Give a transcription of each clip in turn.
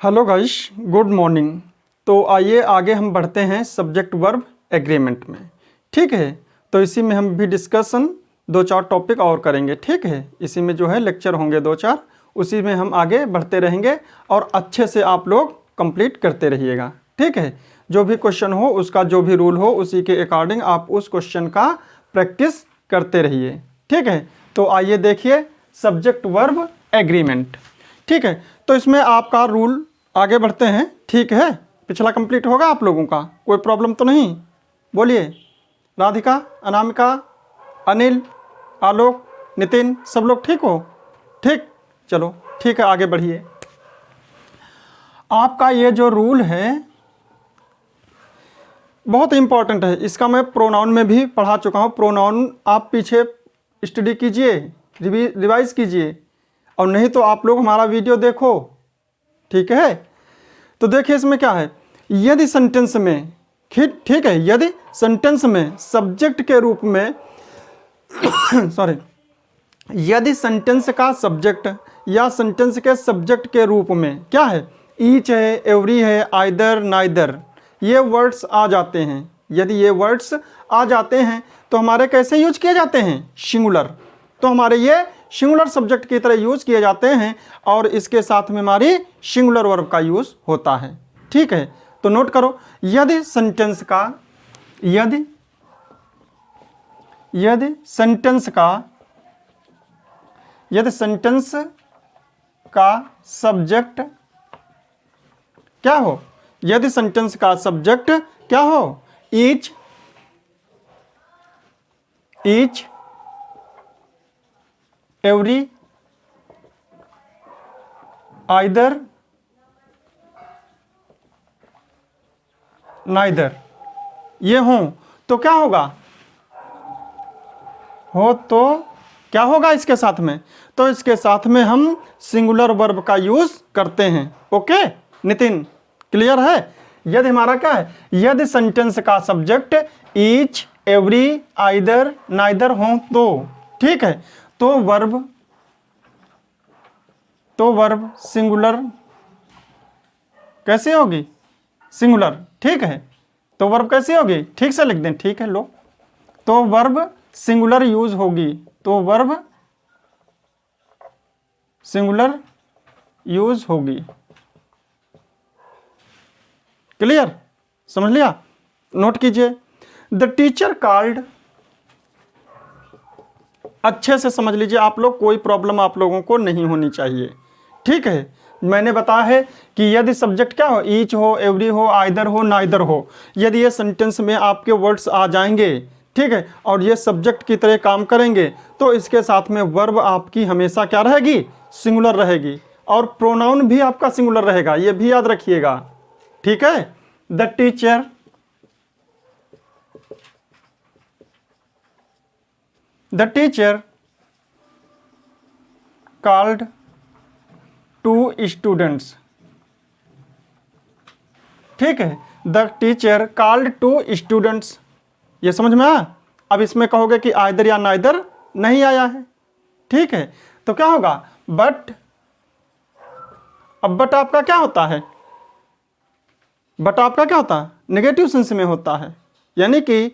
Hello guys, good morning. तो आइए आगे हम बढ़ते हैं सब्जेक्ट वर्ब एग्रीमेंट में। ठीक है, तो इसी में हम भी डिस्कशन 2-4 टॉपिक और करेंगे। ठीक है, इसी में जो है लेक्चर होंगे 2-4, उसी में हम आगे बढ़ते रहेंगे और अच्छे से आप लोग कंप्लीट करते रहिएगा। ठीक है, जो भी क्वेश्चन हो उसका जो भी रूल हो उसी के अकॉर्डिंग आप उस क्वेश्चन का प्रैक्टिस करते रहिए। ठीक है, तो आइए देखिए सब्जेक्ट वर्ब एग्रीमेंट। ठीक है, तो इसमें आपका रूल आगे बढ़ते हैं। ठीक है, पिछला कंप्लीट होगा आप लोगों का, कोई प्रॉब्लम तो नहीं? बोलिए। राधिका, अनामिका, अनिल, आलोक, नितिन, सब लोग ठीक हो? ठीक, चलो ठीक है, आगे बढ़िए। आपका ये जो रूल है बहुत इंपॉर्टेंट है। इसका मैं प्रोनाउन में भी पढ़ा चुका हूँ। प्रोनाउन आप पीछे स्टडी कीजिए, रिवाइज कीजिए, और नहीं तो आप लोग हमारा वीडियो देखो। ठीक है, तो देखिए इसमें क्या है। यदि सेंटेंस में, ठीक है, यदि सेंटेंस में सब्जेक्ट के रूप में सॉरी, यदि सेंटेंस का सब्जेक्ट या सेंटेंस के सब्जेक्ट के रूप में क्या है, ईच है, एवरी है, आइदर, नाइदर, ये वर्ड्स आ जाते हैं। यदि ये वर्ड्स आ जाते हैं तो हमारे कैसे यूज किए जाते हैं? सिंगुलर। तो हमारे ये सिंगुलर सब्जेक्ट की तरह यूज किए जाते हैं और इसके साथ में हमारी सिंगुलर वर्ब का यूज होता है। ठीक है, तो नोट करो। यदि सेंटेंस का, यदि सेंटेंस का, यदि सेंटेंस का सब्जेक्ट क्या हो, यदि सेंटेंस का सब्जेक्ट क्या हो, ईच, एवरी, आइदर, नाइदर, ये हो तो क्या होगा? हो तो क्या होगा इसके साथ में? तो इसके साथ में हम सिंगुलर वर्ब का यूज करते हैं। ओके नितिन, क्लियर है? यदि हमारा क्या है, यदि सेंटेंस का subject each, every, either, neither हो तो, ठीक है, तो वर्ब सिंगुलर कैसे होगी? सिंगुलर। ठीक है, तो वर्ब कैसे होगी? ठीक से लिख दें। ठीक है, लो, तो वर्ब सिंगुलर यूज होगी। तो वर्ब सिंगुलर यूज होगी। क्लियर, समझ लिया? नोट कीजिए। द टीचर कॉल्ड, अच्छे से समझ लीजिए आप लोग, कोई प्रॉब्लम आप लोगों को नहीं होनी चाहिए। ठीक है, मैंने बताया है कि यदि सब्जेक्ट क्या हो, ईच हो, एवरी हो, आइदर हो, नाइदर हो, यदि ये सेंटेंस में आपके वर्ड्स आ जाएंगे, ठीक है, और ये सब्जेक्ट की तरह काम करेंगे, तो इसके साथ में वर्ब आपकी हमेशा क्या रहेगी? सिंगुलर रहेगी। और प्रोनाउन भी आपका सिंगुलर रहेगा, ये भी याद रखिएगा। ठीक है, the teacher, the teacher called two students. ठीक है, the teacher called two students, ये समझ में आया? अब इसमें कहोगे कि आइदर या नाइदर नहीं आया है। ठीक है, तो क्या होगा? बट। अब बट आपका क्या होता है? बट आपका क्या होता है? नेगेटिव सेंस में होता है, यानी कि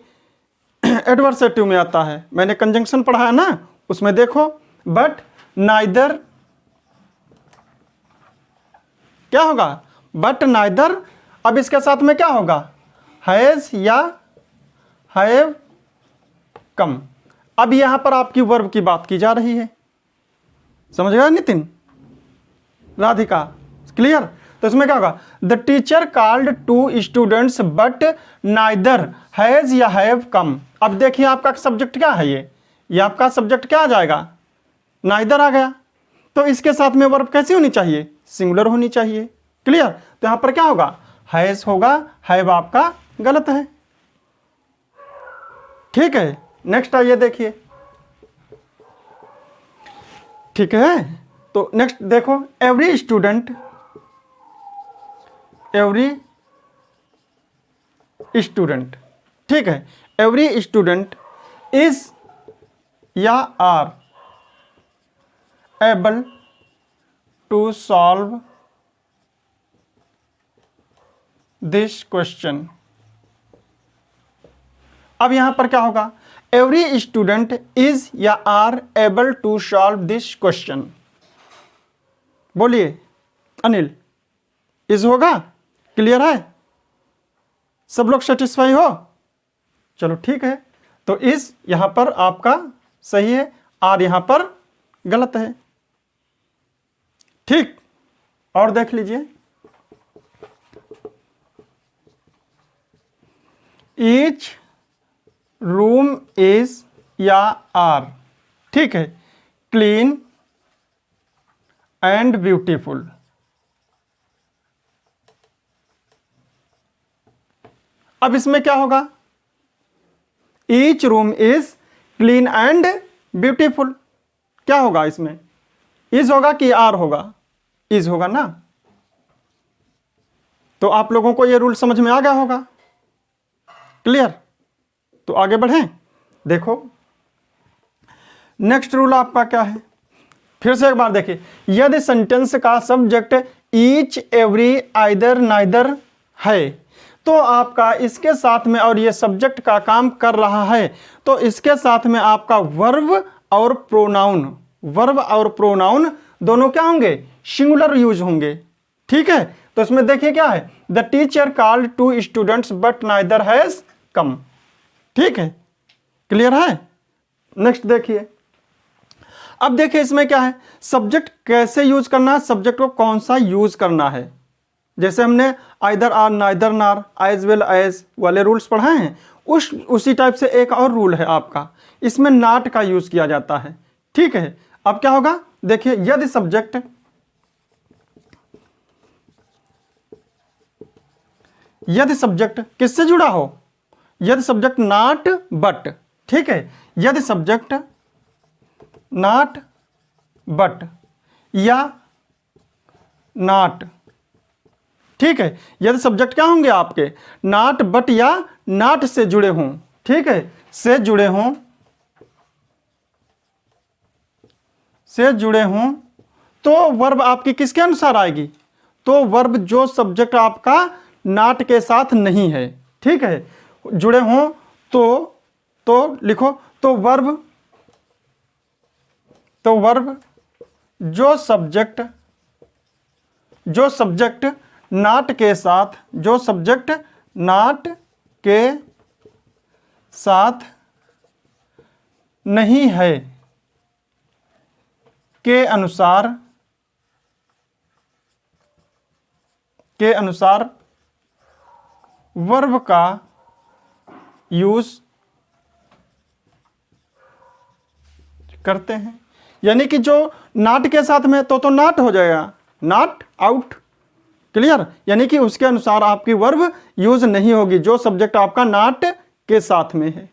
एडवर्सेटिव में आता है। मैंने कंजंक्शन पढ़ा है ना, उसमें देखो, बट नाइदर क्या होगा? But neither. अब इसके साथ में क्या होगा? हैज या हैव कम। अब यहां पर आपकी वर्ब की बात की जा रही है। समझ गया नितिन, राधिका? क्लियर? तो इसमें क्या होगा? The teacher called two students but neither has या हैव कम। अब देखिए आपका सब्जेक्ट क्या है, ये आपका सब्जेक्ट क्या आ जाएगा? नाइदर आ गया। तो इसके साथ में वर्ब कैसी होनी चाहिए? सिंगुलर होनी चाहिए। क्लियर? तो यहां पर क्या होगा? हैज होगा, हैव आपका गलत है। ठीक है, नेक्स्ट आइए देखिए। ठीक है, तो नेक्स्ट देखो, एवरी स्टूडेंट, एवरी स्टूडेंट, ठीक है, एवरी स्टूडेंट इज या are able to solve this question. अब यहां पर क्या होगा, एवरी स्टूडेंट इज या are able to solve this question. बोलिए अनिल, इज होगा, क्लियर है, सब लोग सेटिस्फाई हो? चलो ठीक है, तो इज यहां पर आपका सही है, आर यहां पर गलत है। ठीक, और देख लीजिए, ईच रूम इज या आर, ठीक है, क्लीन एंड ब्यूटीफुल। अब इसमें क्या होगा, each room is clean and beautiful, क्या होगा इसमें, इज होगा कि आर होगा, इज होगा ना। तो आप लोगों को यह रूल समझ में आ गया होगा, क्लियर। तो आगे बढ़ें, देखो नेक्स्ट रूल आपका क्या है, फिर से एक बार देखिए, यदि सेंटेंस का subject each every either neither है, तो आपका इसके साथ में, और ये सब्जेक्ट का काम कर रहा है, तो इसके साथ में आपका वर्ब और प्रोनाउन, वर्ब और प्रोनाउन दोनों क्या होंगे, सिंगुलर यूज होंगे, ठीक है। तो इसमें देखिए क्या है, the teacher called two students but neither has come, ठीक है, क्लियर है। नेक्स्ट देखिए, अब देखिए इसमें क्या है, सब्जेक्ट कैसे यूज करना है, सब्जेक्ट को कौन सा यूज करना है। जैसे हमने आइदर आर नाइदर नार एज वेल एज वाले रूल्स पढ़ाए हैं, उसी टाइप से एक और रूल है आपका, इसमें नॉट का यूज किया जाता है, ठीक है। अब क्या होगा, देखिए यदि सब्जेक्ट किससे जुड़ा हो, यदि सब्जेक्ट नॉट बट, ठीक है, यदि सब्जेक्ट नॉट बट या नॉट, ठीक है, यदि सब्जेक्ट क्या होंगे आपके, नॉट बट या नॉट से जुड़े हों, ठीक है, से जुड़े हों, तो वर्ब आपकी किसके अनुसार आएगी, तो वर्ब जो सब्जेक्ट आपका नॉट के साथ नहीं है, ठीक है, जुड़े हों तो लिखो, तो वर्ब जो सब्जेक्ट नॉट के साथ, जो सब्जेक्ट नॉट के साथ नहीं है के अनुसार वर्ब का यूज करते हैं। यानी कि जो नॉट के साथ में तो नॉट हो जाएगा, नॉट आउट, क्लियर, यानी कि उसके अनुसार आपकी वर्ब यूज नहीं होगी जो सब्जेक्ट आपका नॉट के साथ में है,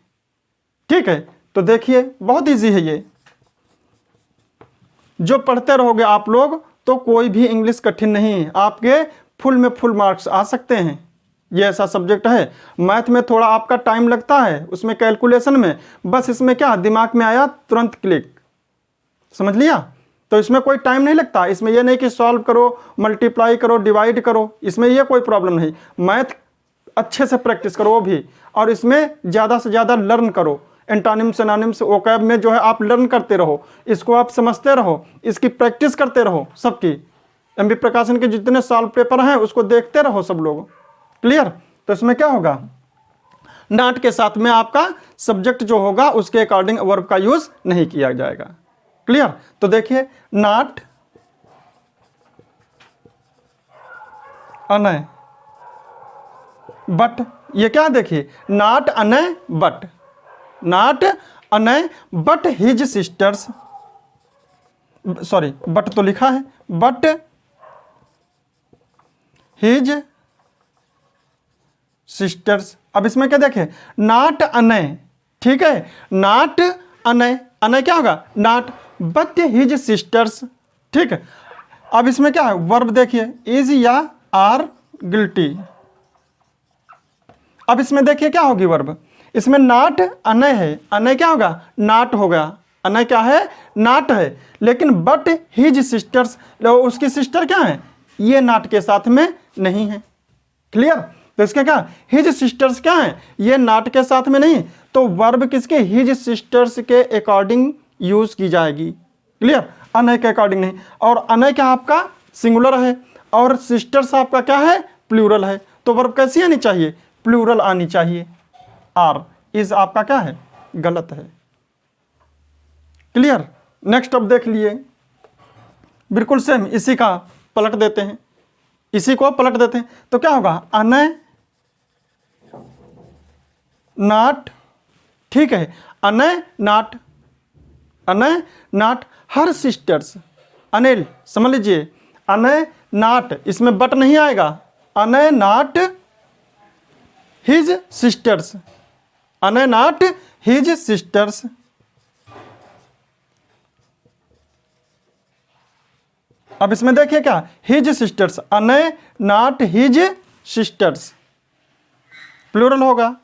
ठीक है। तो देखिए बहुत इजी है ये, जो पढ़ते रहोगे आप लोग तो कोई भी इंग्लिश कठिन नहीं है, आपके फुल में फुल मार्क्स आ सकते हैं। ये ऐसा सब्जेक्ट है, मैथ में थोड़ा आपका टाइम लगता है उसमें कैलकुलेशन में, बस इसमें क्या दिमाग में आया तुरंत क्लिक, समझ लिया। तो इसमें कोई टाइम नहीं लगता, इसमें यह नहीं कि सॉल्व करो, मल्टीप्लाई करो, डिवाइड करो, इसमें यह कोई प्रॉब्लम नहीं। मैथ अच्छे से प्रैक्टिस करो वो भी, और इसमें ज़्यादा से ज़्यादा लर्न करो, एंटोनिम सिनोनिम्स वोकैब में जो है आप लर्न करते रहो, इसको आप समझते रहो, इसकी प्रैक्टिस करते रहो सबकी। एमबी प्रकाशन के जितने सॉल्व पेपर हैं उसको देखते रहो सब लोग, क्लियर। तो इसमें क्या होगा, नॉट के साथ में आपका सब्जेक्ट जो होगा उसके अकॉर्डिंग वर्ब का यूज नहीं किया जाएगा, क्लियर। तो देखिए नॉट अनय बट, ये क्या देखिए, not Anay but, not Anay but his sisters, sorry but तो लिखा है, बट हिज सिस्टर्स। अब इसमें क्या देखें, नॉट अनय, ठीक है, नॉट अनय, अनय क्या होगा, नॉट, बट हिज सिस्टर्स, ठीक है। अब इसमें क्या है, वर्ब देखिए, इज या आर गिल्टी। अब इसमें देखिए क्या होगी वर्ब, इसमें नॉट अनय है, अनय क्या होगा, नॉट होगा, अनय क्या है, नॉट है, लेकिन बट हिज सिस्टर्स, उसकी सिस्टर क्या है, ये नॉट के साथ में नहीं है, क्लियर। तो इसके क्या हिज सिस्टर्स क्या है, ये नॉट के साथ में नहीं, तो वर्ब किसके हिज सिस्टर्स के अकॉर्डिंग यूज की जाएगी। क्लियर, अनय के अकॉर्डिंग नहीं। और अनय क्या आपका सिंगुलर है और सिस्टर्स आपका क्या है प्लूरल है, तो वर्ब कैसी आनी चाहिए, प्लूरल आनी चाहिए। आर इज आपका क्या है गलत है। क्लियर, नेक्स्ट अब देख लिए, बिल्कुल सेम इसी का पलट देते हैं, इसी को पलट देते हैं, तो क्या होगा अनय नॉट, ठीक है, Anay not, Anay not her sisters, Anil समझ लीजिए, अनय नॉट इसमें बट नहीं आएगा, Anay not his sisters, Anay not his sisters. अब इसमें देखिए क्या his sisters, Anay not his sisters plural होगा।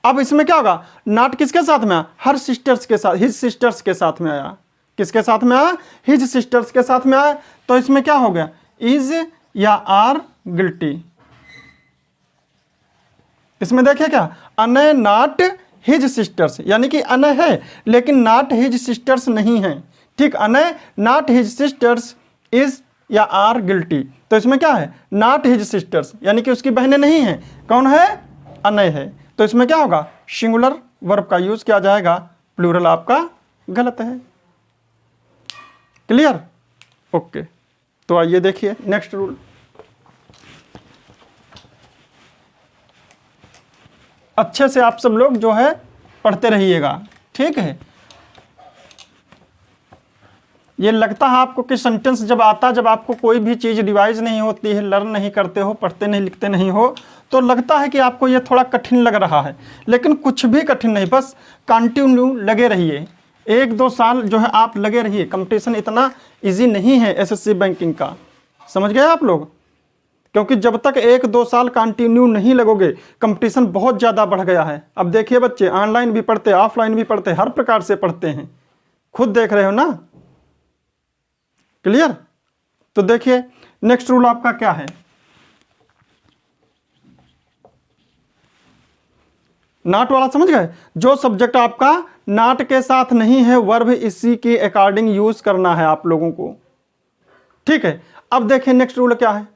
अब इसमें क्या होगा नॉट किसके साथ में आया, हर सिस्टर्स के साथ, हिज सिस्टर्स के साथ में आया, किसके साथ में आया, हिज सिस्टर्स के साथ में आया, तो इसमें क्या हो गया इज या आर गिल्टी। इसमें देखिए क्या अनय नॉट हिज सिस्टर्स, यानी कि अनय है लेकिन नॉट हिज सिस्टर्स नहीं है, ठीक, Anay not his sisters is या आर गिल्टी, तो इसमें क्या है नॉट हिज सिस्टर्स, यानी कि उसकी बहनें नहीं हैं, कौन है अनय है, तो इसमें क्या होगा सिंगुलर वर्ब का यूज किया जाएगा, प्लूरल आपका गलत है। क्लियर, ओके, तो आइए देखिए नेक्स्ट रूल। अच्छे से आप सब लोग जो है पढ़ते रहिएगा, ठीक है। ये लगता है आपको कि सेंटेंस जब आता, जब आपको कोई भी चीज़ रिवाइज नहीं होती है, लर्न नहीं करते हो, पढ़ते नहीं लिखते नहीं हो, तो लगता है कि आपको ये थोड़ा कठिन लग रहा है, लेकिन कुछ भी कठिन नहीं, बस कंटिन्यू लगे रहिए, 1-2 साल जो है आप लगे रहिए। कंपटीशन इतना इजी नहीं है एसएससी बैंकिंग का, समझ गए आप लोग, क्योंकि जब तक 1-2 साल कंटिन्यू नहीं लगोगे, कंपटीशन बहुत ज़्यादा बढ़ गया है। अब देखिए बच्चे ऑनलाइन भी पढ़ते, ऑफलाइन भी पढ़ते, हर प्रकार से पढ़ते हैं, खुद देख रहे हो ना। क्लियर, तो देखिए नेक्स्ट रूल आपका क्या है, नॉट वाला समझ गए, जो सब्जेक्ट आपका नॉट के साथ नहीं है वर्ब इसी के अकॉर्डिंग यूज करना है आप लोगों को, ठीक है। अब देखिए नेक्स्ट रूल क्या है,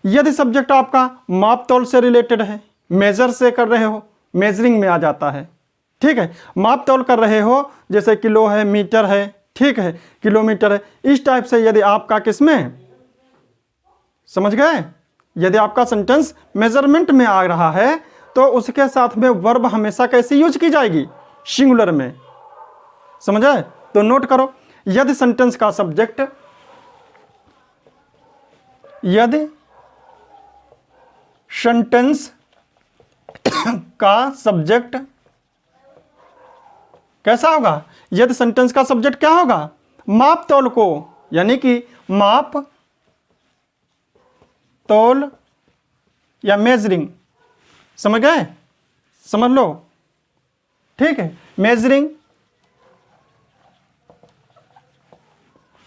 यदि सब्जेक्ट आपका माप तौल से रिलेटेड है, मेजर से कर रहे हो, मेजरिंग में आ जाता है, ठीक है, माप तौल कर रहे हो, जैसे किलो है, मीटर है, ठीक है, किलोमीटर है, इस टाइप से यदि आपका किसमें, समझ गए, यदि आपका सेंटेंस मेजरमेंट में आ रहा है तो उसके साथ में वर्ब हमेशा कैसे यूज की जाएगी, सिंगुलर में, समझ आए, तो नोट करो, यदि सेंटेंस का सब्जेक्ट, यदि सेंटेंस का सब्जेक्ट कैसा होगा, यदि सेंटेंस का सब्जेक्ट क्या होगा माप तौल को, यानी कि माप तौल या मेजरिंग, समझ गए, समझ लो, ठीक है, मेजरिंग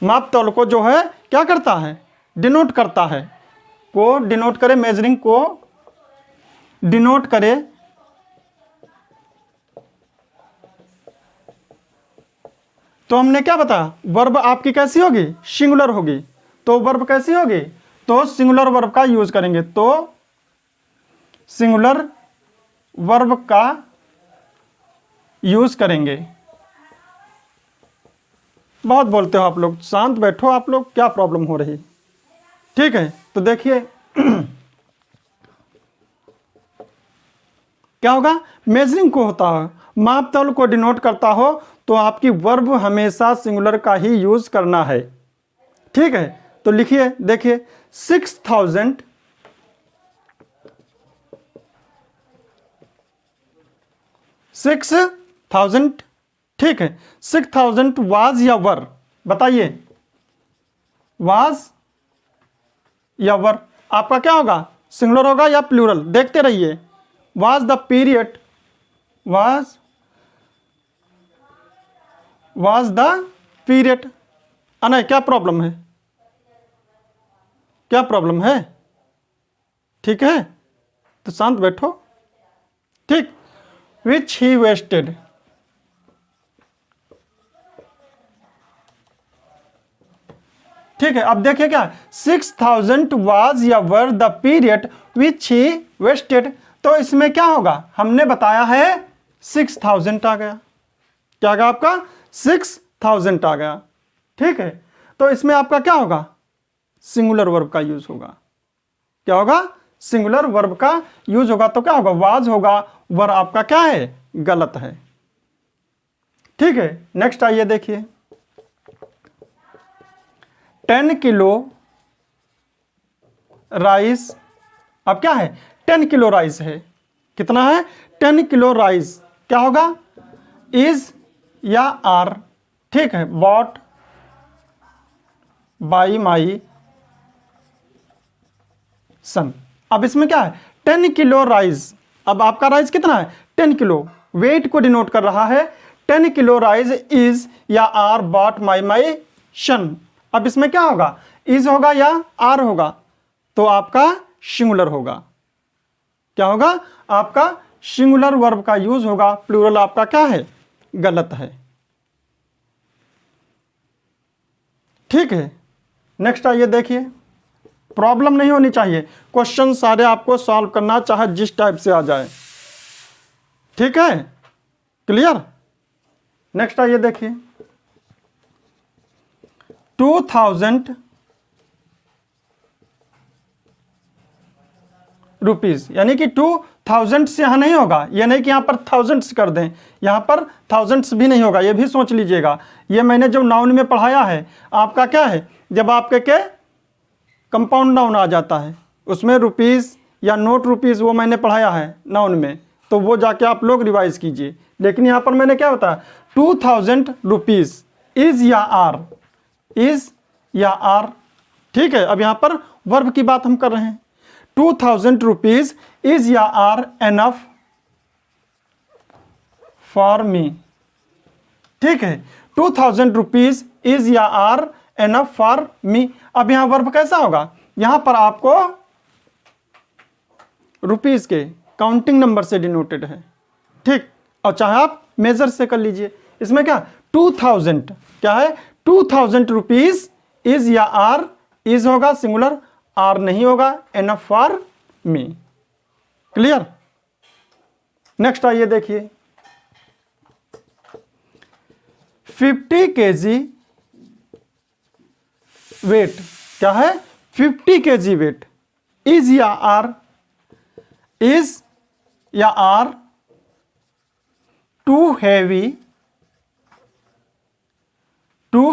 माप तौल को जो है क्या करता है डिनोट करता है, को डिनोट करे, मेजरिंग को डिनोट करे, तो हमने क्या बताया वर्ब आपकी कैसी होगी सिंगुलर होगी, तो वर्ब कैसी होगी, तो सिंगुलर वर्ब का यूज करेंगे, तो सिंगुलर वर्ब का यूज करेंगे। बहुत बोलते हो आप लोग, शांत बैठो आप लोग, क्या प्रॉब्लम हो रही, ठीक है। तो देखिए क्या होगा, मेजरिंग को होता है, माप तौल को डिनोट करता हो, तो आपकी वर्ब हमेशा सिंगुलर का ही यूज करना है, ठीक है। तो लिखिए, देखिए 6,000 6,000, ठीक है, 6,000 वाज या वर, बताइए वाज या वर आपका क्या होगा, सिंगुलर होगा या प्लूरल, देखते रहिए। Was the period, was the period, Anay क्या प्रॉब्लम है, क्या प्रॉब्लम है, ठीक है, तो शांत बैठो, ठीक। विच ही वेस्टेड, ठीक है। अब देखिए क्या 6000 वाज या were the period which he wasted, तो इसमें क्या होगा, हमने बताया है 6000 आ गया, क्या आ गया आपका 6000 आ गया, ठीक है। तो इसमें आपका क्या होगा, सिंगुलर वर्ब का यूज होगा, क्या होगा, सिंगुलर वर्ब का यूज होगा। तो क्या होगा, वाज होगा, वर आपका क्या है, गलत है, ठीक है। नेक्स्ट आइए देखिए, 10 किलो राइस, अब क्या है 10 किलो राइस है, कितना है 10 किलो राइस, क्या होगा इज या आर, ठीक है, बॉट बाई माई सन। अब इसमें क्या है 10 किलो राइस, अब आपका राइस कितना है 10 किलो, वेट को डिनोट कर रहा है, 10 किलो राइस इज या आर बॉट माई माई सन। अब इसमें क्या होगा, इज होगा या आर होगा, तो आपका सिंगुलर होगा, क्या होगा, आपका सिंगुलर वर्ब का यूज होगा, प्लूरल आपका क्या है, गलत है, ठीक है। नेक्स्ट आइए देखिए, प्रॉब्लम नहीं होनी चाहिए, क्वेश्चन सारे आपको सॉल्व करना चाहे जिस टाइप से आ जाए, ठीक है, क्लियर। नेक्स्ट आइए देखिए, 2000 रुपीज, यानी कि 2000 से यहां नहीं होगा, ये नहीं कि यहां पर थाउजेंड्स कर दें, यहां पर थाउजेंड्स भी नहीं होगा, ये भी सोच लीजिएगा। ये मैंने जो नाउन में पढ़ाया है आपका क्या है, जब आपके के कंपाउंड नाउन आ जाता है उसमें रुपीज या नोट रुपीज, वो मैंने पढ़ाया है नाउन में, तो वो जाके आप लोग रिवाइज कीजिए। लेकिन यहां पर मैंने क्या बताया, 2000 रुपीज इज या आर, इज या आर, ठीक है। अब यहां पर वर्ब की बात हम कर रहे हैं, 2000 रुपीज इज या आर एनफ फॉर मी, ठीक है, 2000 रुपीज इज या आर एनफ फॉर मी। अब यहां वर्ब कैसा होगा, यहां पर आपको रुपीज के काउंटिंग नंबर से डिनोटेड है, ठीक, और चाहे आप मेजर से कर लीजिए। इसमें क्या 2000 क्या है, 2000 रुपीज इज या आर, इज होगा सिंगुलर, आर नहीं होगा, enough for me, clear. Next आइए देखिए, 50 kg वेट, क्या है 50 kg वेट, इज या आर, इज या are too heavy to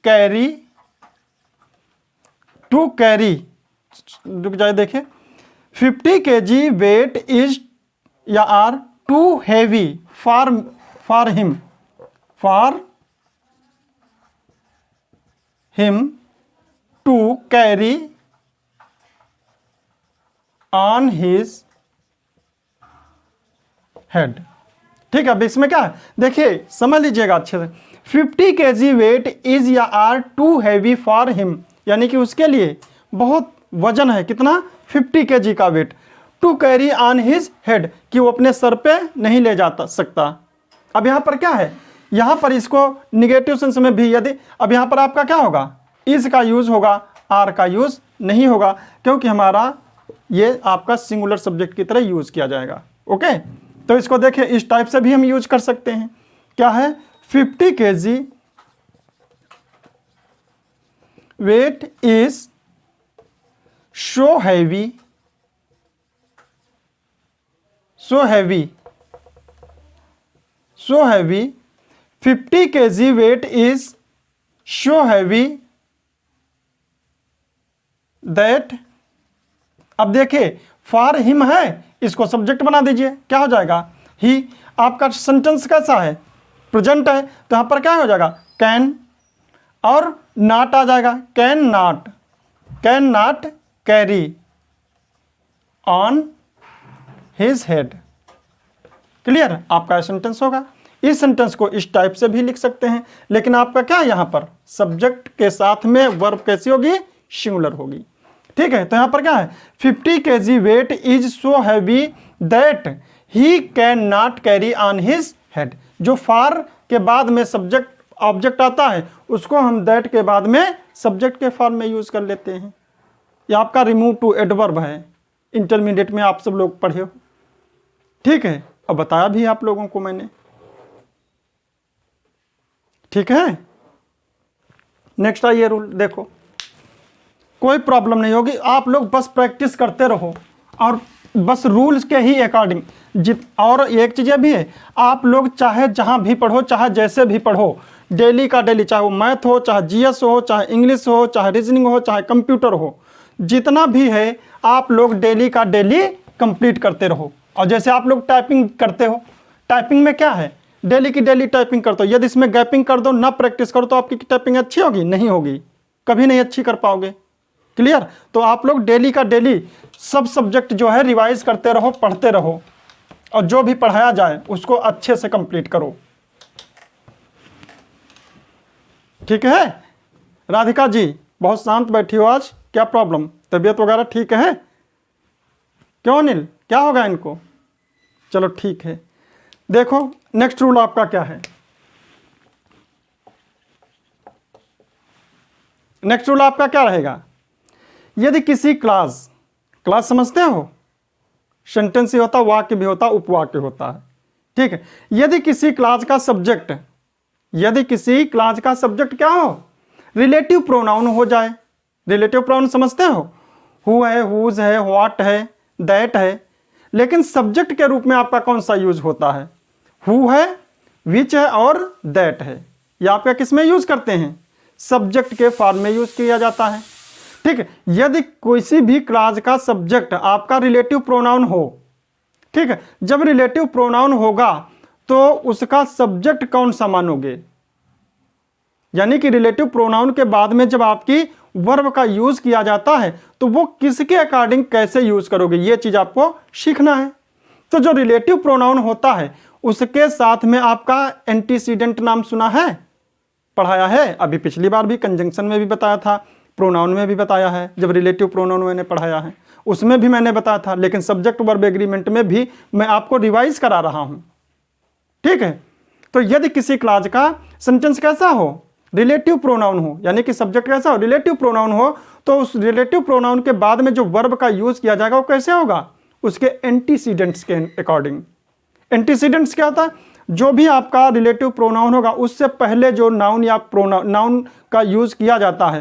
carry, रुक जाए देखे, 50 kg वेट इज या are too heavy for him to carry on his head, ठीक है। अब इसमें क्या है देखिए, समझ लीजिएगा अच्छे से, 50 kg वेट इज या are too heavy for him, यानी कि उसके लिए बहुत वजन है, कितना 50 kg का weight, to carry on his head, कि वो अपने सर पे नहीं ले जाता सकता। अब यहाँ पर क्या है, यहाँ पर इसको निगेटिव सेंस में भी यदि, अब यहाँ पर आपका क्या होगा, इज का यूज होगा, आर का यूज नहीं होगा, क्योंकि हमारा ये आपका सिंगुलर सब्जेक्ट की तरह यूज किया जाएगा, ओके। तो इसको देखिए, इस टाइप से भी हम यूज कर सकते हैं, क्या है 50 kg weight is so heavy 50 kg weight is so heavy that, अब देखिए फॉर हिम है, इसको सब्जेक्ट बना दीजिए, क्या हो जाएगा ही। आपका सेंटेंस कैसा है, प्रेजेंट है, तो यहां पर क्या हो जाएगा कैन, और नॉट आ जाएगा, can not carry on his head, clear, आपका सेंटेंस होगा। इस सेंटेंस को इस टाइप से भी लिख सकते हैं, लेकिन आपका क्या यहां पर सब्जेक्ट के साथ में वर्ब कैसी होगी, सिंगुलर होगी। ठीक है, तो यहाँ पर क्या है, 50 kg weight is so heavy that he can not carry on his head. जो फार के बाद में सब्जेक्ट ऑब्जेक्ट आता है उसको हम दैट के बाद में सब्जेक्ट के फॉर्म में यूज कर लेते हैं। ये आपका रिमूव टू एडवर्ब है, इंटरमीडिएट में आप सब लोग पढ़े हो। ठीक है, अब बताया भी आप लोगों को मैंने। ठीक है, नेक्स्ट आइए रूल देखो, कोई प्रॉब्लम नहीं होगी, आप लोग बस प्रैक्टिस करते रहो और बस रूल्स के ही अकॉर्डिंग और एक चीज़ भी है, आप लोग चाहे जहाँ भी पढ़ो, चाहे जैसे भी पढ़ो, डेली का डेली, चाहे वो मैथ हो, चाहे जीएस हो, चाहे इंग्लिश हो, चाहे रीजनिंग हो, चाहे कंप्यूटर हो, जितना भी है आप लोग डेली का डेली कंप्लीट करते रहो। और जैसे आप लोग टाइपिंग करते हो, टाइपिंग में क्या है, डेली की डेली टाइपिंग करते हो। यदि इसमें गैपिंग कर दो, ना प्रैक्टिस करो, तो आपकी टाइपिंग अच्छी होगी? नहीं होगी, कभी नहीं अच्छी कर पाओगे। क्लियर? तो आप लोग डेली का डेली सब सब्जेक्ट जो है रिवाइज करते रहो, पढ़ते रहो, और जो भी पढ़ाया जाए उसको अच्छे से कंप्लीट करो। ठीक है? राधिका जी बहुत शांत बैठी हो आज, क्या प्रॉब्लम, तबीयत वगैरह ठीक है? क्यों अनिल, क्या होगा इनको? चलो ठीक है, देखो नेक्स्ट रूल आपका क्या है। नेक्स्ट रूल आपका क्या रहेगा, यदि किसी क्लास समझते हो, सेंटेंस ही होता, वाक्य भी होता, उपवाक्य होता है। ठीक है, यदि किसी क्लास का सब्जेक्ट क्या हो, रिलेटिव प्रोनाउन हो जाए। रिलेटिव प्रोनाउन समझते हो, हु है, हुज है, व्हाट है, दैट है, लेकिन सब्जेक्ट के रूप में आपका कौन सा यूज होता है, हु है, विच है और दैट है। ये आपका किस में यूज करते हैं, सब्जेक्ट के फॉर्म में यूज किया जाता है। ठीक है, यदि किसी भी क्लास का सब्जेक्ट आपका रिलेटिव प्रोनाउन हो, ठीक है, जब रिलेटिव प्रोनाउन होगा तो उसका सब्जेक्ट कौन सा मानोगे, यानी कि रिलेटिव प्रोनाउन के बाद में जब आपकी वर्ब का यूज किया जाता है तो वो किसके अकॉर्डिंग कैसे यूज करोगे, ये चीज आपको सीखना है। तो जो रिलेटिव प्रोनाउन होता है उसके साथ में आपका एंटीसीडेंट नाम सुना है, पढ़ाया है, अभी पिछली बार भी कंजंक्शन में भी बताया था, प्रोनाउन में भी बताया है, जब रिलेटिव प्रोनाउन मैंने पढ़ाया है उसमें भी मैंने बताया था, लेकिन सब्जेक्ट वर्ब एग्रीमेंट में भी मैं आपको रिवाइज करा रहा हूं। ठीक है, तो यदि किसी क्लास का सेंटेंस कैसा हो, रिलेटिव प्रोनाउन हो, यानी कि सब्जेक्ट कैसा हो, रिलेटिव प्रोनाउन हो, तो उस रिलेटिव प्रोनाउन के बाद में जो वर्ब का यूज किया जाएगा वो कैसे होगा, उसके एंटीसीडेंट्स के अकॉर्डिंग। एंटीसीडेंट्स क्या होता है, जो भी आपका रिलेटिव प्रोनाउन होगा उससे पहले जो नाउन या नाउन का यूज किया जाता है,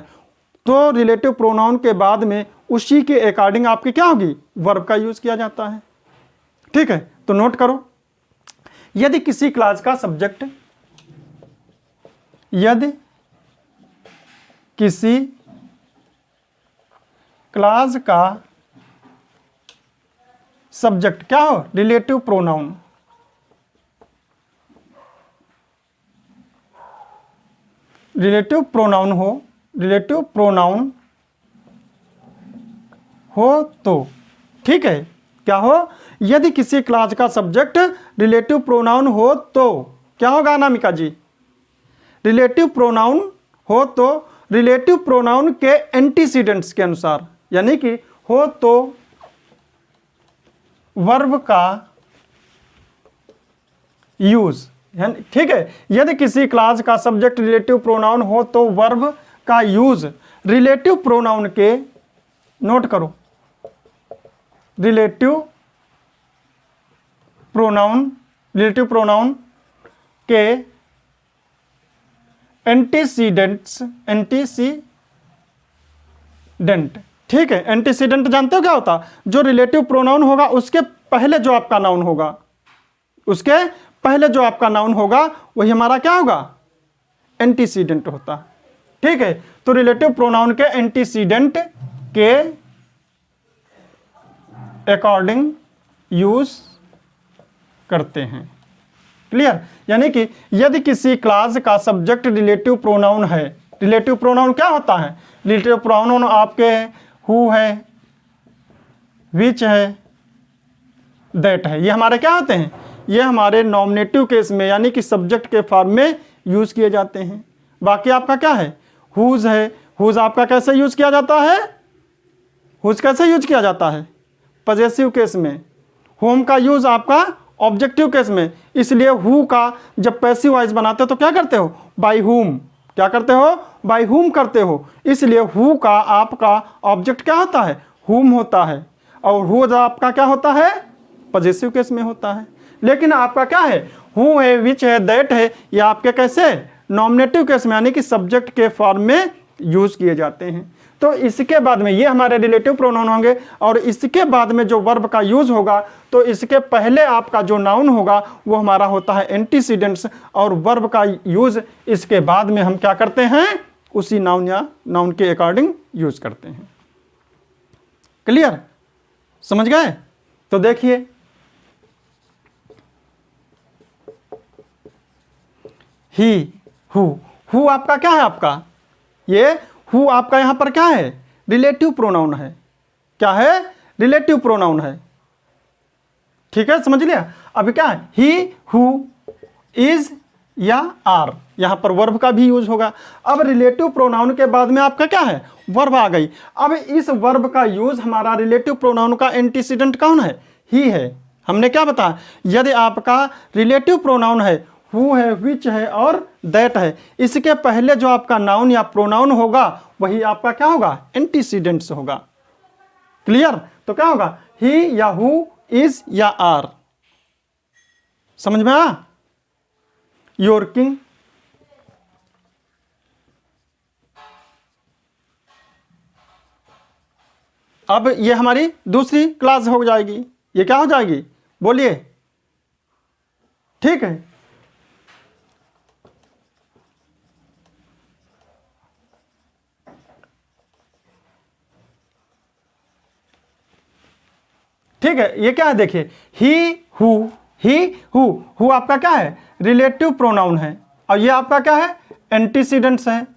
तो रिलेटिव प्रोनाउन के बाद में उसी के अकॉर्डिंग आपकी क्या होगी, वर्ब का यूज किया जाता है। ठीक है, तो नोट करो, यदि किसी क्लास का सब्जेक्ट, यदि किसी क्लास का सब्जेक्ट क्या हो, रिलेटिव प्रोनाउन, रिलेटिव प्रोनाउन हो, रिलेटिव प्रोनाउन हो तो, ठीक है, क्या हो, यदि किसी क्लास का सब्जेक्ट रिलेटिव प्रोनाउन हो तो क्या होगा अनामिका जी, रिलेटिव प्रोनाउन हो तो रिलेटिव प्रोनाउन के एंटीसीडेंट्स के अनुसार, यानी कि हो तो वर्ब का यूज, ठीक है, यदि किसी क्लास का सब्जेक्ट रिलेटिव प्रोनाउन हो तो वर्ब का यूज रिलेटिव प्रोनाउन के, नोट करो, रिलेटिव प्रोनाउन के एंटीसीडेंट, ठीक है, एंटीसीडेंट जानते हो क्या होता, जो रिलेटिव प्रोनाउन होगा उसके पहले जो आपका नाउन होगा, उसके पहले जो आपका नाउन होगा वही हमारा क्या होगा, एंटीसीडेंट होता। ठीक है, तो रिलेटिव प्रोनाउन के एंटीसीडेंट के अकॉर्डिंग यूज करते हैं। क्लियर, यानी कि यदि किसी क्लास का सब्जेक्ट रिलेटिव प्रोनाउन है, रिलेटिव प्रोनाउन क्या होता है, रिलेटिव प्रोनाउन आपके हु है, विच है, दैट है, ये हमारे क्या होते हैं, ये हमारे नॉमिनेटिव केस में यानी कि सब्जेक्ट के फॉर्म में यूज किए जाते हैं। बाकी आपका क्या है, हुज है, हुज आपका कैसे यूज किया जाता है, हुज कैसे यूज किया जाता है? पजेसिव केस में। होम का यूज आपका ऑब्जेक्टिव केस में। इसलिए हु का जब पैसिव वॉइस बनाते हो तो क्या करते हो? By whom. क्या करते हो? बाय हुम करते हो। इसलिए हु का आपका ऑब्जेक्ट क्या होता है? हुम होता है। और हुज आपका क्या होता है? पजेसिव केस में होता है। लेकिन आपका क्या है? हु है, विच है, दैट है, ये आपके कैसे? नॉमिनेटिव केस में, यानी कि सब्जेक्ट के फॉर्म में यूज किए जाते हैं। तो इसके बाद में ये हमारे रिलेटिव प्रोनाउन होंगे, और इसके बाद में जो वर्ब का यूज होगा तो इसके पहले आपका जो नाउन होगा वो हमारा होता है एंटीसीडेंट्स, और वर्ब का यूज इसके बाद में हम क्या करते हैं? उसी नाउन या नाउन के अकॉर्डिंग यूज करते हैं। क्लियर? समझ गए? तो देखिए, ही, हु आपका क्या है? आपका ये हु आपका यहां पर क्या है? रिलेटिव प्रोनाउन है। क्या है? रिलेटिव प्रोनाउन है। ठीक है, समझ लिया? अभी क्या है? ही, हु, इज या आर, यहां पर वर्ब का भी यूज होगा। अब रिलेटिव प्रोनाउन के बाद में आपका क्या है? वर्ब आ गई। अब इस वर्ब का यूज हमारा रिलेटिव प्रोनाउन का एंटीसीडेंट कौन है? ही है। हमने क्या बताया? यदि आपका रिलेटिव प्रोनाउन है, हु है, विच है और दैट है, इसके पहले जो आपका नाउन या प्रोनाउन होगा वही आपका क्या होगा? एंटीसीडेंट्स होगा। क्लियर? तो क्या होगा? ही या हु, इज या आर। समझ में आया? योर किंग, अब ये हमारी दूसरी क्लास हो जाएगी। ये क्या हो जाएगी? बोलिए। ठीक है, ठीक है। ये क्या है? देखिए, ही हु आपका क्या है? रिलेटिव प्रोनाउन है, और ये आपका क्या है? एंटीसीडेंट्स है।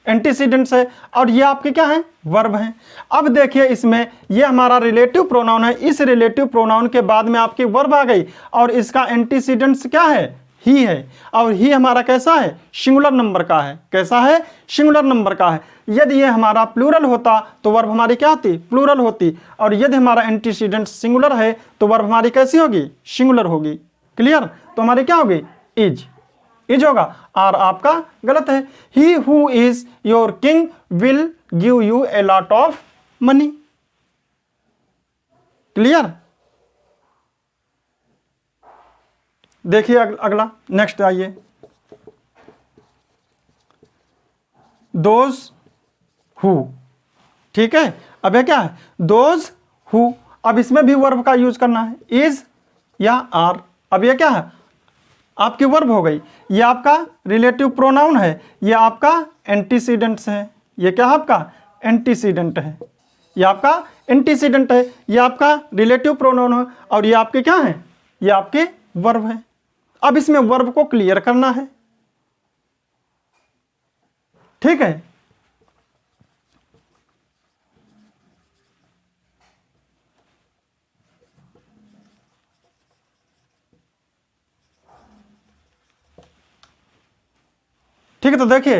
एंटीसीडेंट्स है, और ये आपके क्या है? वर्ब हैं। अब देखिए, इसमें ये हमारा रिलेटिव प्रोनाउन है, इस रिलेटिव प्रोनाउन के बाद में आपकी वर्ब आ गई, और इसका एंटीसीडेंट्स क्या है? ही है। और ही हमारा कैसा है? सिंगुलर नंबर का है। कैसा है? सिंगुलर नंबर का है। यदि ये हमारा प्लूरल होता तो वर्ब हमारी क्या होती? प्लूरल होती। और यदि हमारा एंटीसीडेंट सिंगुलर है तो वर्ब हमारी कैसी होगी? सिंगुलर होगी। क्लियर? तो हमारी क्या होगी? इज होगा। आर आपका गलत है। He who is your king will give U a lot of money. Clear? देखिए अगला, नेक्स्ट आइए। Those who. ठीक है, अब ये क्या है? Those who. अब इसमें भी वर्ब का यूज करना है, इज या आर। अब ये क्या है? आपकी वर्ब हो गई। ये आपका रिलेटिव प्रोनाउन है, ये आपका एंटीसीडेंट्स है। ये क्या है? आपका एंटीसीडेंट है। ये आपका एंटीसीडेंट है, ये आपका रिलेटिव प्रोनाउन है, और ये आपके क्या है? ये आपके वर्ब है। अब इसमें वर्ब को क्लियर करना है। ठीक है, ठीक है। तो देखिए,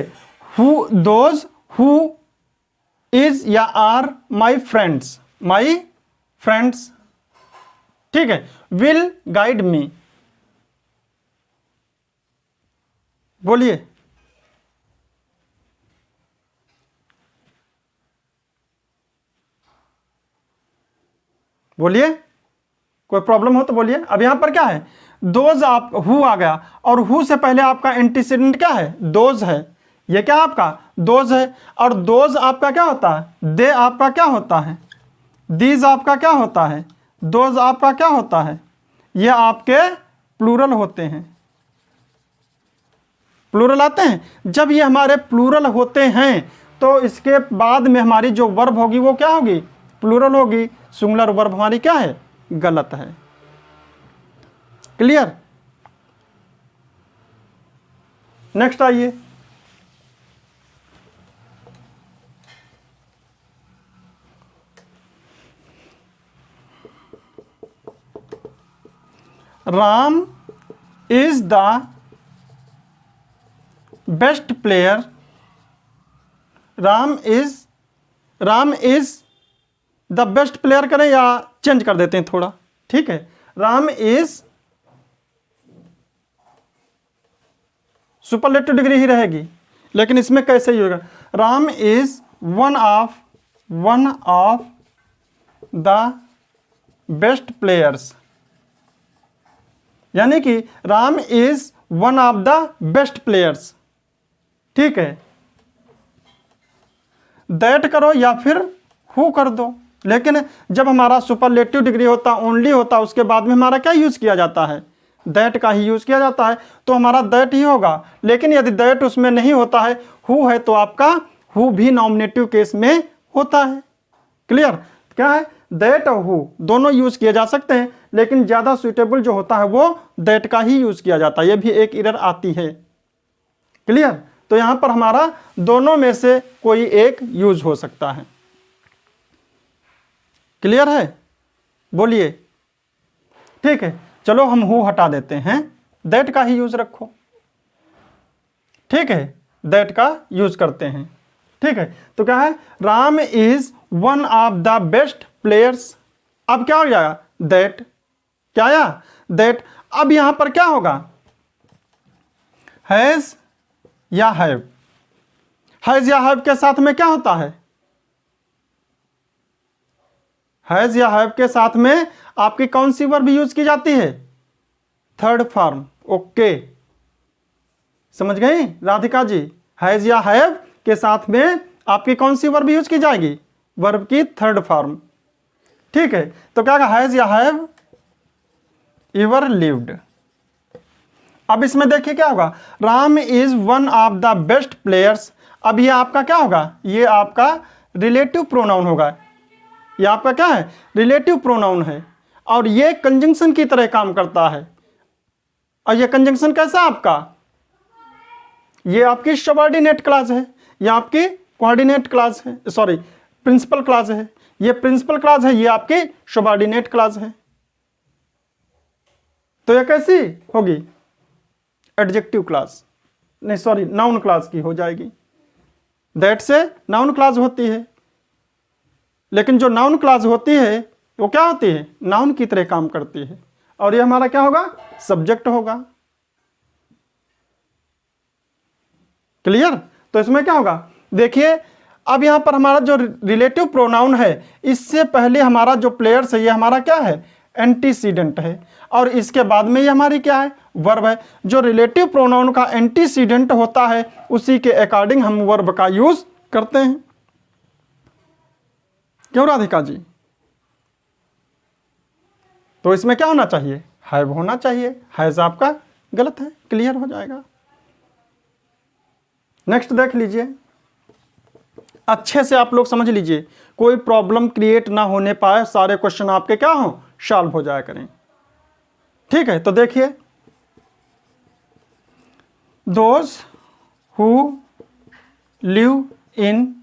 हु, दोज हु इज या are my friends, my friends. ठीक है, विल गाइड मी। बोलिए। बोलिए, कोई प्रॉब्लम हो तो बोलिए। अब यहां पर क्या है? दोज, आप हु आ गया, और हु से पहले आपका एंटीसीडेंट क्या है? दोज है। ये क्या आपका? दोज है। और दोज आपका क्या होता है? दे आपका क्या होता है? दीज आपका क्या होता है? दोज आपका क्या होता है? ये आपके प्लूरल होते हैं। प्लूरल आते हैं। जब ये हमारे प्लूरल होते हैं तो इसके बाद में हमारी जो वर्ब होगी वो क्या होगी? प्लूरल होगी। सिंगुलर वर्ब हमारी क्या है? गलत है। क्लियर? नेक्स्ट आइए। Ram is the best player. Ram is the best player करें या चेंज कर देते हैं थोड़ा, ठीक है। राम इज, सुपरलेटिव डिग्री ही रहेगी, लेकिन इसमें कैसे ही होगा, Ram is one of the best players, यानी कि Ram is one of the best players, ठीक है। दैट करो या फिर हु कर दो, लेकिन जब हमारा सुपरलेटिव डिग्री होता, ओनली होता, उसके बाद में हमारा क्या यूज किया जाता है, दैट का ही यूज किया जाता है, तो हमारा दैट ही होगा। लेकिन यदि दैट उसमें नहीं होता है, हु है, तो आपका हु भी नॉमिनेटिव केस में होता है। क्लियर, क्या है, दैट और हु दोनों यूज किए जा सकते हैं, लेकिन ज्यादा सुइटेबल जो होता है वो दैट का ही यूज किया जाता है। ये भी एक एरर आती है। क्लियर, तो यहां पर हमारा दोनों में से कोई एक यूज हो सकता है। क्लियर है, बोलिए, ठीक है। चलो हम हु हटा देते हैं, दैट का ही यूज रखो, ठीक है, दैट का यूज करते हैं, ठीक है। तो क्या है, Ram is one of the best players. अब क्या हो जाएगा, दैट, क्या आया, दैट। अब यहां पर क्या होगा, हैज या हैव, हैज या हैव के साथ में क्या होता है, हैज या हैव के साथ में आपकी कौन सी वर्ब यूज की जाती है, थर्ड फॉर्म। ओके, समझ गई राधिका जी, हैज या हैव के साथ में आपकी कौन सी वर्ब यूज की जाएगी, वर्ब की थर्ड फॉर्म, ठीक है। तो क्या कहा, हैज या हैव एवर लिव्ड। अब इसमें देखिए क्या होगा, Ram is one of the best players. अब ये आपका क्या होगा, ये आपका रिलेटिव प्रोनाउन होगा, ये आपका क्या है, रिलेटिव प्रोनाउन है, और ये कंजंक्शन की तरह काम करता है। और ये कंजंक्शन कैसा आपका, ये आपकी सबऑर्डिनेट क्लास है, ये आपकी कोऑर्डिनेट क्लास है, सॉरी प्रिंसिपल क्लास है, ये प्रिंसिपल क्लास है, ये आपकी सबऑर्डिनेट क्लास है। तो ये कैसी होगी, एडजेक्टिव क्लास, नहीं सॉरी नाउन क्लास की हो जाएगी। दैट से नाउन क्लास होती है, लेकिन जो नाउन क्लास होती है वो क्या होती है, नाउन की तरह काम करती है, और ये हमारा क्या होगा, सब्जेक्ट होगा। क्लियर, तो इसमें क्या होगा, देखिए अब यहां पर हमारा जो रिलेटिव प्रोनाउन है, इससे पहले हमारा जो प्लेयर्स है, ये हमारा क्या है, एंटीसीडेंट है, और इसके बाद में ये हमारी क्या है, वर्ब है। जो रिलेटिव प्रोनाउन का एंटीसीडेंट होता है, उसी के अकॉर्डिंग हम वर्ब का यूज करते हैं। क्यों राधिका जी, तो इसमें क्या होना चाहिए, हैव होना चाहिए, हैज आपका गलत है। क्लियर हो जाएगा। नेक्स्ट देख लीजिए, अच्छे से आप लोग समझ लीजिए, कोई प्रॉब्लम क्रिएट ना होने पाए, सारे क्वेश्चन आपके क्या हो, सॉल्व हो जाया करें, ठीक है। तो देखिए, दोज हु लिव इन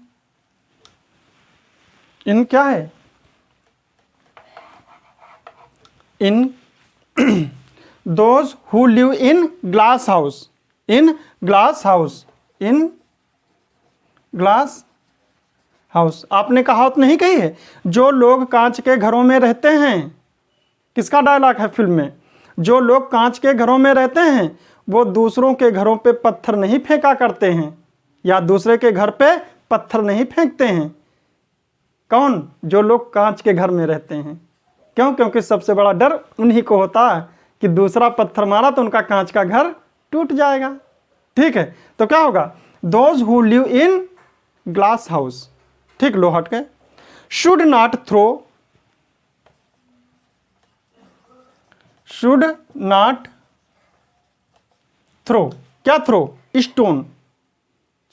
क्या है, in those who live in glass house, in glass house, in glass house. आपने कहावत नहीं कही है, जो लोग कांच के घरों में रहते हैं, किसका डायलॉग है फिल्म में, जो लोग कांच के घरों में रहते हैं वो दूसरों के घरों पे पत्थर नहीं फेंका करते हैं, या दूसरे के घर पे पत्थर नहीं फेंकते हैं। कौन, जो लोग कांच के घर में रहते हैं। क्यों, क्योंकि सबसे बड़ा डर उन्हीं को होता है कि दूसरा पत्थर मारा तो उनका कांच का घर टूट जाएगा, ठीक है। तो क्या होगा, those who live in glass house, ठीक, लो हट गए। Should not throw, should not throw, क्या थ्रो, स्टोन,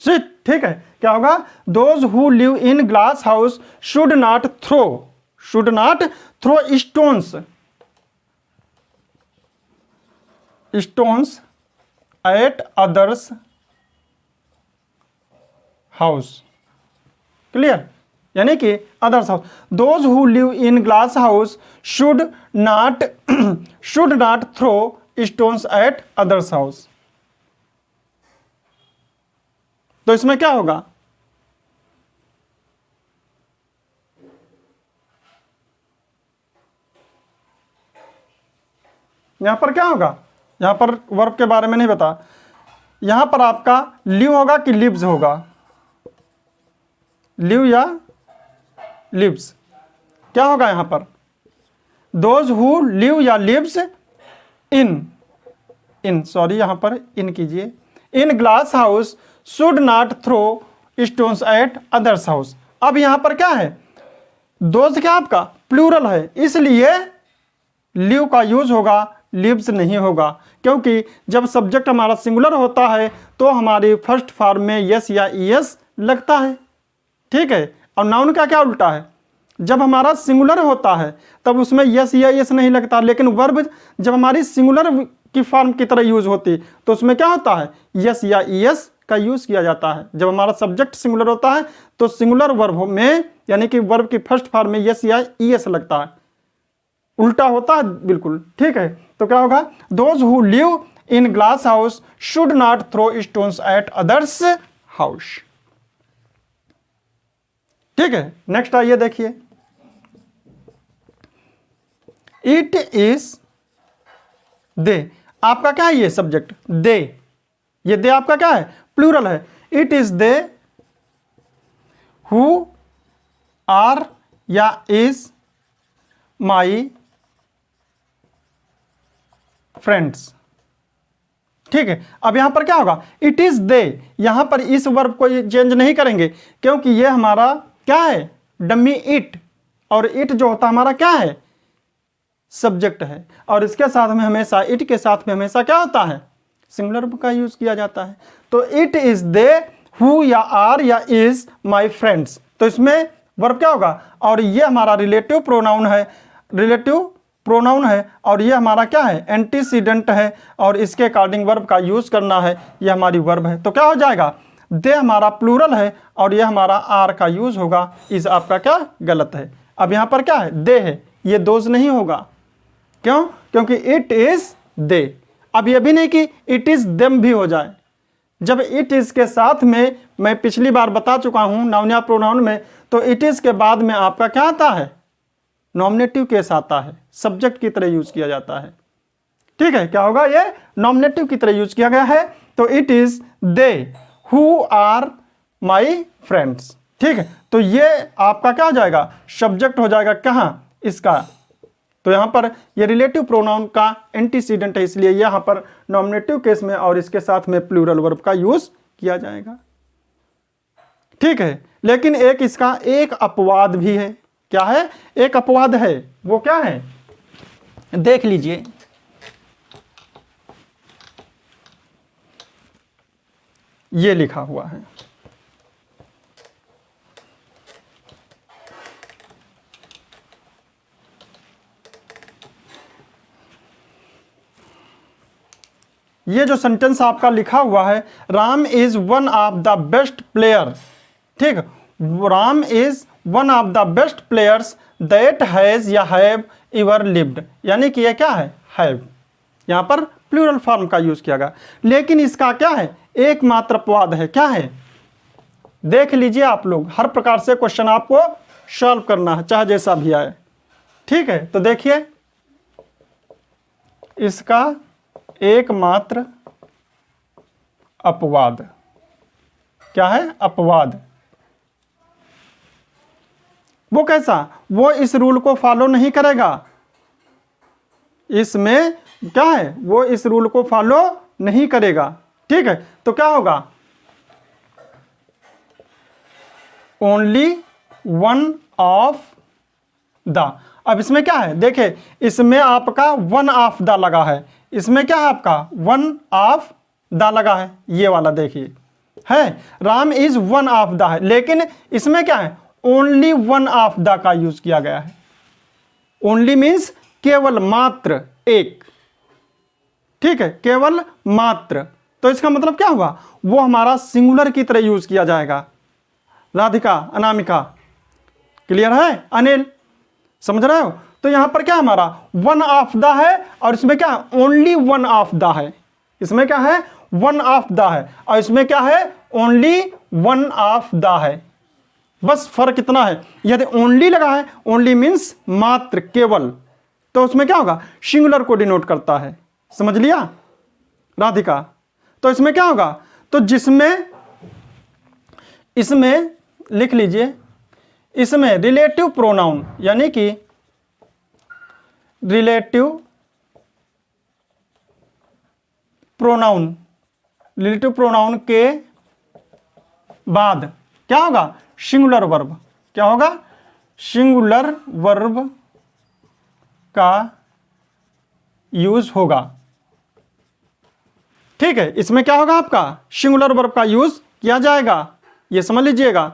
ठीक है। क्या होगा, those who live in glass house should not throw, should not throw stones, stones at others house. Clear, यानी कि others house. Those who live in glass house should not throw stones at others house. तो इसमें क्या होगा, यहाँ पर क्या होगा, यहाँ पर वर्ब के बारे में नहीं बता, यहाँ पर आपका लिव होगा कि लिव्स होगा, लिव या लिव्स, क्या होगा यहाँ पर, दोज हु लिव या लिव्स इन सॉरी यहाँ पर इन कीजिए, in glass house should not throw stones at others house. अब यहाँ पर क्या है, दोज क्या आपका प्लूरल है, इसलिए लिव का यूज होगा, लिव्स नहीं होगा, क्योंकि जब सब्जेक्ट हमारा सिंगुलर होता है तो हमारी फर्स्ट फॉर्म में यस या ईएस लगता है, ठीक है। और नाउन का क्या उल्टा है, जब हमारा सिंगुलर होता है तब उसमें यस या ईएस नहीं लगता, लेकिन वर्ब जब हमारी सिंगुलर की फॉर्म की तरह यूज होती तो उसमें क्या होता है, यस या ईएस का यूज किया जाता है। जब हमारा सब्जेक्ट सिंगुलर होता है तो सिंगुलर वर्ब में यानी कि वर्ब की फर्स्ट फॉर्म में यस या ईएस लगता है, उल्टा होता है बिल्कुल, ठीक है। तो क्या होगा, those who live in glass house should not throw stones at others house, ठीक है। नेक्स्ट आइए देखिए, इट इज दे, आपका क्या है ये सब्जेक्ट दे, ये दे आपका क्या है प्लूरल है, it is they who are या इज माई फ्रेंड्स, ठीक है। अब यहां पर क्या होगा, इट इज दे, यहां पर इस वर्ब को चेंज नहीं करेंगे क्योंकि ये हमारा क्या है डमी इट, और इट जो होता हमारा क्या है सब्जेक्ट है, और इसके साथ में हमेशा इट के साथ में हमेशा क्या होता है सिंगुलर का यूज किया जाता है। तो इट इज दे हु या आर या इज माई फ्रेंड्स, तो इसमें वर्ब क्या होगा, और ये हमारा रिलेटिव प्रोनाउन है, रिलेटिव प्रोनाउन है, और ये हमारा क्या है एंटीसीडेंट है, और इसके अकॉर्डिंग वर्ब का यूज करना है, ये हमारी वर्ब है। तो क्या हो जाएगा, दे हमारा प्लूरल है और ये हमारा आर का यूज होगा, इस आपका क्या गलत है। अब यहाँ पर क्या है दे है, ये दोज नहीं होगा, क्यों, क्योंकि इट इज दे। अब ये भी नहीं कि इट इज देम भी हो जाए, जब इट इज के साथ में मैं पिछली बार बता चुका हूं नाउन या प्रोनाउन में, तो इट इज के बाद में आपका क्या आता है नॉमिनेटिव केस आता है, सब्जेक्ट की तरह यूज किया जाता है, ठीक है। क्या होगा, ये नॉमिनेटिव की तरह यूज किया गया है। तो it is they who are my friends, ठीक है। तो ये आपका क्या हो जाएगा सब्जेक्ट हो जाएगा कहाँ इसका, तो यहाँ पर ये रिलेटिव प्रोनाउन का एंटीसीडेंट है, इसलिए यहाँ पर नॉमिनेटिव केस में और इसके साथ में प्लूरल वर्ब का यूज किया जाएगा, ठीक है। लेकिन एक इसका एक अपवाद भी है, क्या है एक अपवाद है, वो क्या है देख लीजिए, ये लिखा हुआ है, ये जो सेंटेंस आपका लिखा हुआ है, Ram is one of the best player, ठीक, Ram is one of the best players that has या हैव एवर लिव्ड, यानी कि ये क्या है हैव, यहाँ पर प्लूरल फॉर्म का यूज किया गया। लेकिन इसका क्या है एकमात्र अपवाद है, क्या है देख लीजिए आप लोग, हर प्रकार से क्वेश्चन आपको सॉल्व करना है चाहे जैसा भी आए, ठीक है। तो देखिए इसका एकमात्र अपवाद क्या है, अपवाद, वो कैसा, वो इस रूल को फॉलो नहीं करेगा, इसमें क्या है वो इस रूल को फॉलो नहीं करेगा, ठीक है। तो क्या होगा ओनली वन ऑफ द, अब इसमें क्या है देखे, इसमें आपका वन ऑफ द लगा है, इसमें क्या है आपका वन ऑफ द लगा है, ये वाला देखिए है Ram is one of the है, लेकिन इसमें क्या है ओनली वन ऑफ द का यूज किया गया है। ओनली मीन्स केवल मात्र एक, ठीक है केवल मात्र, तो इसका मतलब क्या हुआ वो हमारा सिंगुलर की तरह यूज किया जाएगा। राधिका, अनामिका, क्लियर है, अनिल, समझ रहे हो। तो यहां पर क्या हमारा वन ऑफ द है और इसमें क्या ओनली वन ऑफ द है, इसमें क्या है वन ऑफ द है और इसमें क्या है ओनली वन ऑफ द है, बस फर्क इतना है। यदि ओनली लगा है, ओनली मीन्स मात्र केवल, तो उसमें क्या होगा, सिंगुलर को डिनोट करता है, समझ लिया राधिका। तो इसमें क्या होगा, तो जिसमें, इसमें लिख लीजिए, इसमें रिलेटिव प्रोनाउन यानी कि रिलेटिव प्रोनाउन के बाद क्या होगा, सिंगुलर वर्ब। क्या होगा, सिंगुलर वर्ब का यूज होगा। ठीक है, इसमें क्या होगा, आपका सिंगुलर वर्ब का यूज किया जाएगा, ये समझ लीजिएगा।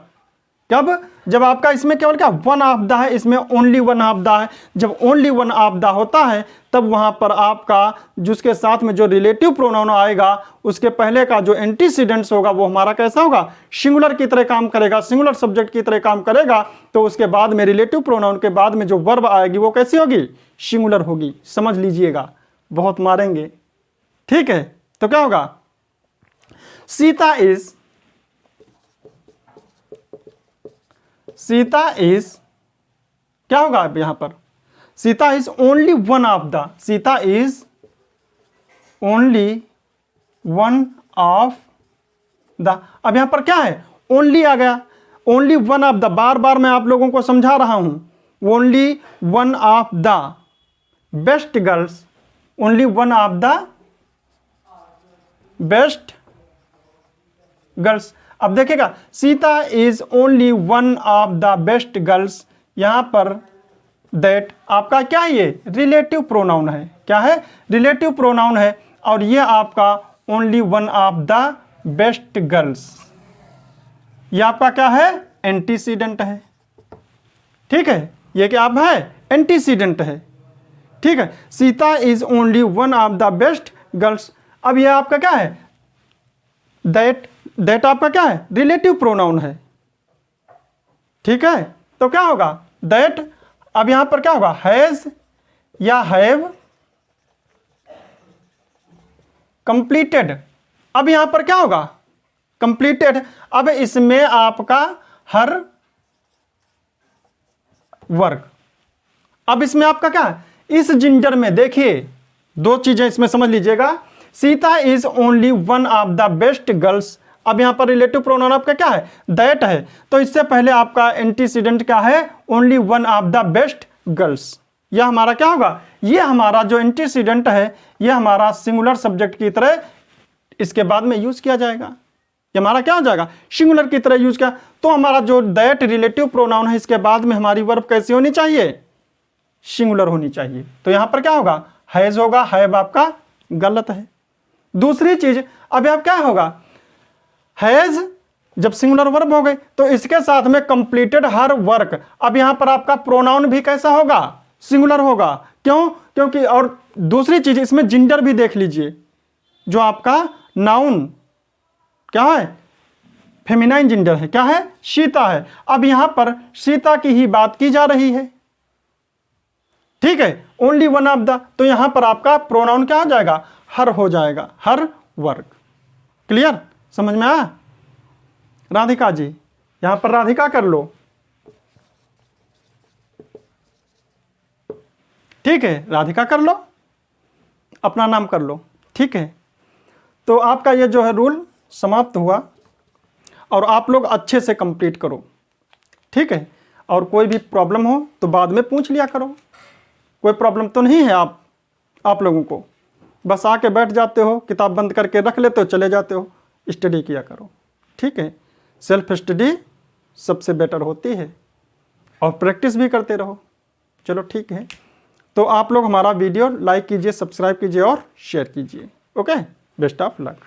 कब, जब आपका इसमें केवल क्या वन ऑफ द है, इसमें ओनली वन ऑफ द है। जब ओनली वन ऑफ द होता है तब वहां पर आपका जिसके साथ में जो रिलेटिव प्रोनाउन आएगा उसके पहले का जो एंटीसीडेंट्स होगा वो हमारा कैसा होगा, सिंगुलर की तरह काम करेगा, सिंगुलर सब्जेक्ट की तरह काम करेगा। तो उसके बाद में रिलेटिव प्रोनाउन के बाद में जो वर्ब आएगी वो कैसी होगी, सिंगुलर होगी, समझ लीजिएगा, बहुत मारेंगे। ठीक है, तो क्या होगा, सीता इज क्या होगा अब यहां पर, Sita is only one of the, Sita is only one of the. अब यहां पर क्या है, ओनली आ गया, ओनली वन ऑफ द, बार बार मैं आप लोगों को समझा रहा हूं, only one of the best girls, only one of the best girls. अब देखिएगा, Sita is only one of the best girls, यहां पर दैट आपका क्या है, ये रिलेटिव प्रोनाउन है। क्या है, रिलेटिव प्रोनाउन है, और ये आपका only one of the best girls, ये आपका क्या है, एंटीसीडेंट है। ठीक है, ये क्या आप है, एंटीसीडेंट है। ठीक है, Sita is only one of the best girls. अब ये आपका क्या है, दैट आपका क्या है, रिलेटिव प्रोनाउन है। ठीक है, तो क्या होगा, दैट, अब यहां पर क्या होगा, हैज या हैव कंप्लीटेड। अब यहां पर क्या होगा, कंप्लीटेड। अब इसमें आपका हर वर्ग, अब इसमें आपका क्या है, इस जिंजर में देखिए दो चीजें इसमें समझ लीजिएगा, Sita is only one of the best girls. अब यहां पर रिलेटिव प्रोनाउन आपका क्या है, दैट है, तो इससे पहले आपका एंटीसीडेंट क्या है, only one of the best girls. यह हमारा क्या होगा, यह हमारा जो एंटीसीडेंट है यह हमारा सिंगुलर सब्जेक्ट की तरह इसके बाद में यूज किया जाएगा, ये हमारा क्या हो जाएगा, सिंगुलर की तरह यूज किया। तो हमारा जो दैट रिलेटिव प्रोनाउन है इसके बाद में हमारी वर्ब कैसी होनी चाहिए, सिंगुलर होनी चाहिए। तो यहां पर क्या होगा, हैज होगा, हैव आपका गलत है। दूसरी चीज, अब यहां क्या होगा, हैज जब सिंगुलर वर्ब हो गए तो इसके साथ में कंप्लीटेड हर वर्क। अब यहां पर आपका प्रोनाउन भी कैसा होगा, सिंगुलर होगा। क्यों, क्योंकि, और दूसरी चीज इसमें जेंडर भी देख लीजिए, जो आपका नाउन क्या है, फेमिनाइन जेंडर है, क्या है, सीता है। अब यहां पर सीता की ही बात की जा रही है। ठीक है, ओनली वन ऑफ द, तो यहां पर आपका प्रोनाउन क्या हो जाएगा, हर हो जाएगा, हर वर्ग। क्लियर, समझ में आया राधिका जी, यहां पर राधिका कर लो। ठीक है, राधिका कर लो, अपना नाम कर लो। ठीक है, तो आपका ये जो है रूल समाप्त हुआ, और आप लोग अच्छे से कंप्लीट करो। ठीक है, और कोई भी प्रॉब्लम हो तो बाद में पूछ लिया करो, कोई प्रॉब्लम तो नहीं है आप लोगों को, बस आके बैठ जाते हो, किताब बंद करके रख लेते हो, चले जाते हो, स्टडी किया करो। ठीक है, सेल्फ स्टडी सबसे बेटर होती है, और प्रैक्टिस भी करते रहो। चलो ठीक है, तो आप लोग हमारा वीडियो लाइक कीजिए, सब्सक्राइब कीजिए और शेयर कीजिए। Okay, best of luck.